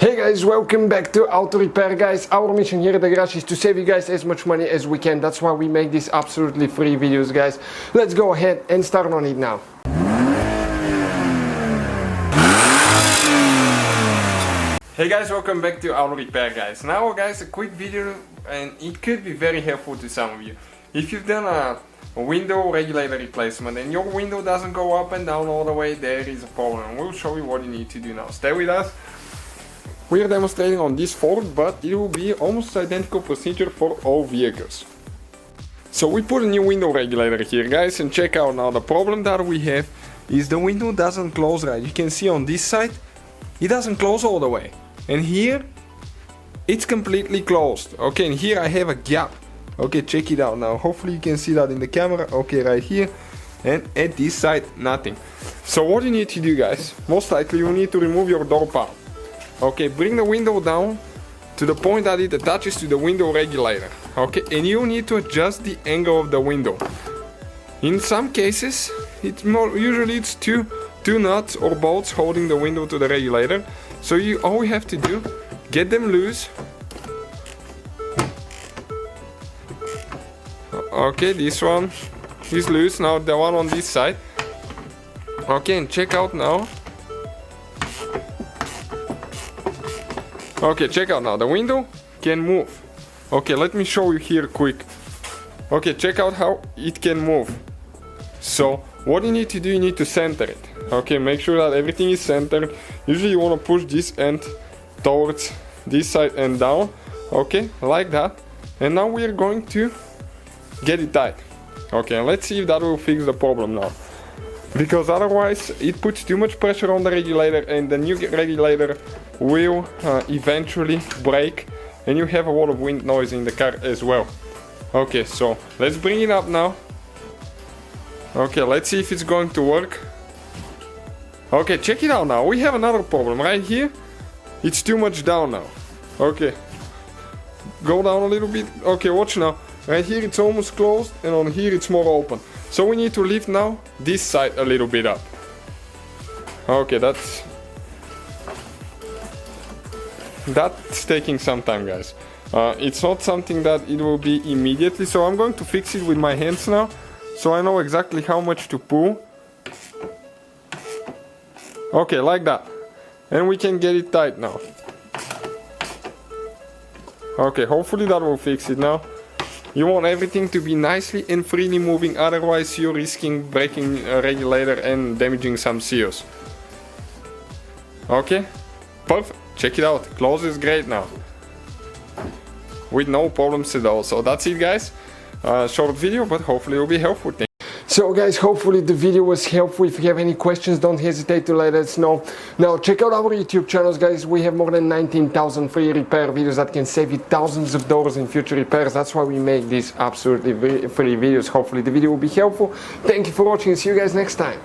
Hey guys, welcome back to Auto Repair guys. Our mission here at the garage is to save you guys as much money as we can. That's why we make these absolutely free videos guys. Let's go ahead and start on it now. Hey guys, welcome back to Auto Repair guys. Now guys, a quick video, and it could be very helpful to some of you. If you've done a window regulator replacement and your window doesn't go up and down all the way, there is a problem. We'll show you what you need to do now. Stay with us. We are demonstrating on this Ford, but it will be almost identical procedure for all vehicles. So we put a new window regulator here guys, and check out now. The problem that we have is the window doesn't close right. You can see on this side it doesn't close all the way, and here it's completely closed. Okay, and here I have a gap. Okay, check it out now. Hopefully you can see that in the camera. Okay, right here, and at this side nothing. So what you need to do guys, most likely you need to remove your door panel. Okay, bring the window down to the point that it attaches to the window regulator. Okay, and you need to adjust the angle of the window. In some cases, usually it's two nuts or bolts holding the window to the regulator. So all you have to do, get them loose. Okay, this one is loose. Now the one on this side. Okay, and check out now. Okay, check out now, the window can move. Okay, let me show you here quick. Okay, check out how it can move. So what you need to do, you need to center it. Okay, make sure that everything is centered. Usually you want to push this end towards this side and down. Okay, like that. And now we are going to get it tight. Okay, and let's see if that will fix the problem now. Because otherwise it puts too much pressure on the regulator, and the new regulator will eventually break, and you have a lot of wind noise in the car as well. Okay, so let's bring it up now. Okay, let's see if it's going to work. Okay, check it out now. We have another problem right here. It's too much down now. Okay, go down a little bit. Okay, watch now. Right here it's almost closed, and on here it's more open. So we need to lift now this side a little bit up. Okay, that's taking some time guys. It's not something that it will be immediately, so I'm going to fix it with my hands now, so I know exactly how much to pull. Okay, like that. And we can get it tight now. Okay, hopefully that will fix it now. You want everything to be nicely and freely moving, otherwise you're risking breaking a regulator and damaging some seals. Okay, perfect. Check it out, closes great now. With no problems at all. So that's it guys. Short video, but hopefully it will be helpful. So guys, hopefully the video was helpful. If you have any questions, don't hesitate to let us know. Now check out our YouTube channels guys. We have more than 19,000 free repair videos that can save you thousands of dollars in future repairs. That's why we make these absolutely free videos. Hopefully the video will be helpful. Thank you for watching, see you guys next time.